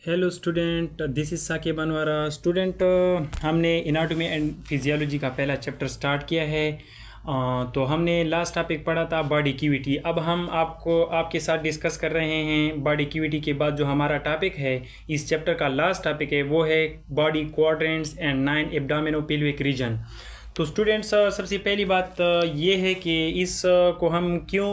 Hello student, this is Saqib Anwara. Student, हमने anatomy and physiology का पहला चैप्टर स्टार्ट किया है। तो हमने लास्ट टॉपिक पढ़ा था बॉडी एक्टिविटी। अब हम आपके साथ डिस्कस कर रहे हैं बॉडी एक्टिविटी के बाद जो हमारा टॉपिक है, इस चैप्टर का लास्ट टॉपिक है, वो है बॉडी क्वाड्रेंट्स एंड 9 एब्डोमिनोपेल्विक रीजन। तो स्टूडेंट्स, सबसे पहली बात ये है कि इस को हम क्यों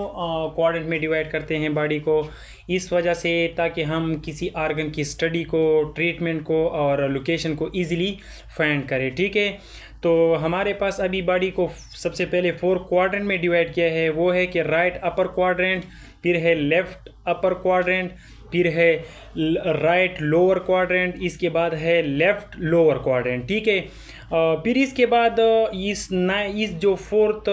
क्वाड्रेंट में डिवाइड करते हैं बॉडी को। इस वजह से ताकि हम किसी आर्गन की स्टडी को, ट्रीटमेंट को और लोकेशन को इजीली फाइंड करें। ठीक है, तो हमारे पास अभी बॉडी को सबसे पहले 4 क्वाड्रेंट में डिवाइड किया है। वो है कि राइट अपर क्वाड्रेंट, फिर है लेफ़्ट अपर क्वाड्रेंट, फिर है राइट लोअर क्वाड्रेंट, इसके बाद है लेफ़्ट लोअर क्वाड्रेंट। ठीक है, फिर इसके बाद इस जो 4th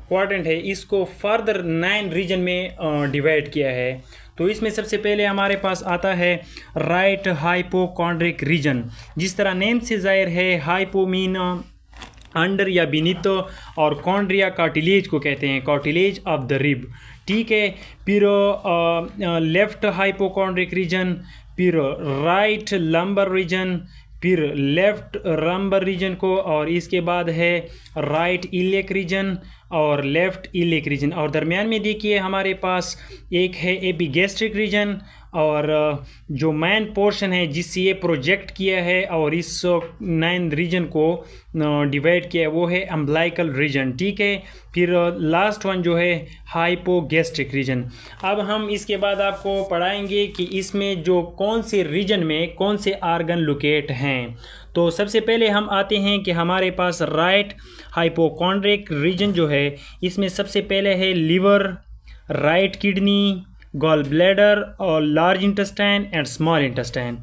क्वाड्रेंट है, इसको फर्दर 9 रीजन में डिवाइड किया है। तो इसमें सबसे पहले हमारे पास आता है राइट हाइपोकॉन्ड्रिक रीजन। जिस तरह नेम से जाहिर है, हाइपो मीन अंडर या बीनीथ, और कॉन्ड्रिया कार्टिलेज को कहते हैं, कार्टिलेज ऑफ द रिब। ठीक है, फिर लेफ्ट हाइपोकॉन्ड्रिक रीजन, फिर राइट लंबर रीजन, फिर लेफ्ट लंबर रीजन को, और इसके बाद है राइट इलियक रीजन और लेफ्ट इलियक रीजन। और दरमियान में देखिए हमारे पास एक है एपिगैस्ट्रिक रीजन, और जो मेन पोर्शन है जिससे ये प्रोजेक्ट किया है और इस 9 रीजन को डिवाइड किया है, वो है अम्बलाइकल रीजन। ठीक है, फिर लास्ट वन जो है हाइपोगैस्ट्रिक रीजन। अब हम इसके बाद आपको पढ़ाएंगे कि इसमें जो कौन से रीजन में कौन से आर्गन लोकेट हैं। तो सबसे पहले हम आते हैं कि हमारे पास राइट हाइपोकॉन्ड्रिक रीजन जो है, इसमें सबसे पहले है liver, right kidney, gall bladder और large intestine and small intestine.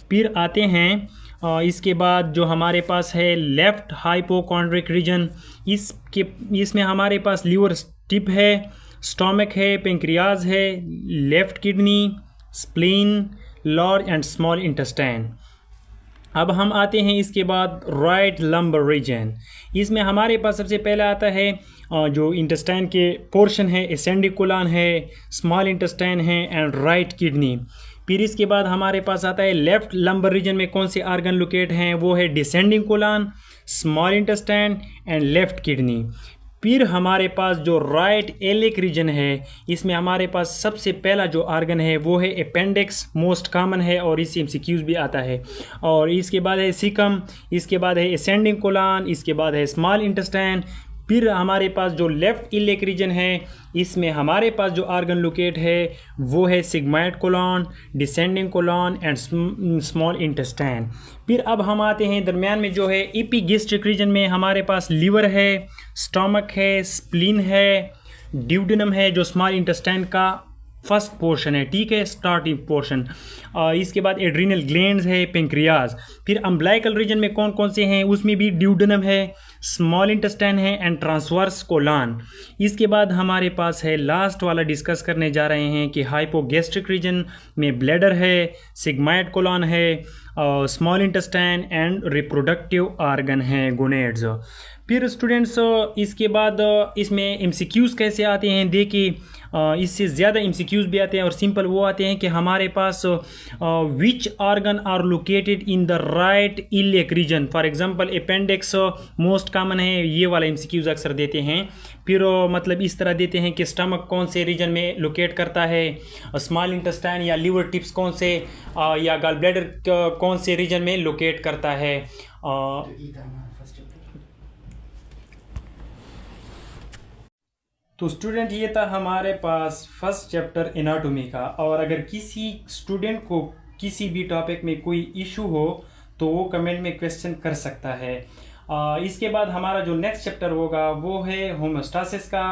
फिर आते हैं इसके बाद जो हमारे पास है लेफ्ट हाइपोकॉन्ड्रिक रीजन, इसमें हमारे पास लिवर टिप है, स्टोमक है, पेंक्रियाज है, left kidney, spleen, large and small intestine. अब हम आते हैं इसके बाद राइट लंबर रीजन। इसमें हमारे पास सबसे पहला आता है जो इंटेस्टाइन के पोर्शन है, एसेंडिंग कोलन है, स्मॉल इंटेस्टाइन है एंड राइट किडनी। फिर इसके बाद हमारे पास आता है लेफ्ट लंबर रीजन में कौन से आर्गन लोकेट हैं, वो है descending colon, small intestine and left kidney. फिर हमारे पास जो राइट इलियक रीजन है, इसमें हमारे पास सबसे पहला जो आर्गन है वो है अपेंडिक्स, मोस्ट कॉमन है और इससे एमसीक्यूज भी आता है। और इसके बाद है सीकम, इसके बाद है असेंडिंग कोलन, इसके बाद है स्मॉल इंटेस्टाइन। फिर हमारे पास जो लेफ्ट इलियक रीजन है, इसमें हमारे पास जो आर्गन लोकेट है वो है sigmoid colon, descending colon and small intestine. फिर अब हम आते हैं दरमियान में जो है एपिगैस्ट्रिक रीजन में हमारे पास लिवर है, स्टोमक है, स्प्लीन है, ड्यूडेनम है जो स्मॉल इंटेस्टाइन का फर्स्ट पोर्शन है। ठीक है, स्टार्टिंग पोर्शन। इसके बाद एड्रीनल ग्लैंड्स है, पेंक्रियाज। फिर अम्बलाइकल रीजन में कौन कौन से हैं, उसमें भी ड्यूडेनम है, स्मॉल इंटेस्टाइन है एंड ट्रांसवर्स कोलन। इसके बाद हमारे पास है लास्ट वाला डिस्कस करने जा रहे हैं कि हाइपोगैस्ट्रिक रीजन में ब्लैडर है, सिग्माइड कोलन है, small intestine and reproductive organ है, गोनेड्स। फिर स्टूडेंट्स, इसके बाद इसमें एमसीक्यूज कैसे आते हैं, देखिए इससे ज़्यादा एमसीक्यूज भी आते हैं और सिंपल वो आते हैं कि हमारे पास which organ are located in the right iliac region. For example appendix most common है, ये वाला एमसीक्यूज अक्सर देते हैं। फिर मतलब इस तरह देते हैं कि स्टमक कौन से रीजन में लोकेट करता है, स्मॉल इंटेस्टाइन या लिवर टिप्स कौन से, या गॉल ब्लैडर कौन से रीजन में लोकेट करता है। तो स्टूडेंट, ये था हमारे पास फर्स्ट चैप्टर एनाटॉमी का। और अगर किसी स्टूडेंट को किसी भी टॉपिक में कोई इशू हो तो वो कमेंट में क्वेश्चन कर सकता है। इसके बाद हमारा जो नेक्स्ट चैप्टर होगा वो है होम्योस्टासिस का।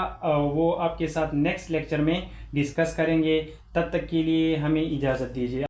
वो आपके साथ नेक्स्ट लेक्चर में डिस्कस करेंगे। तब तक के लिए हमें इजाज़त दीजिए।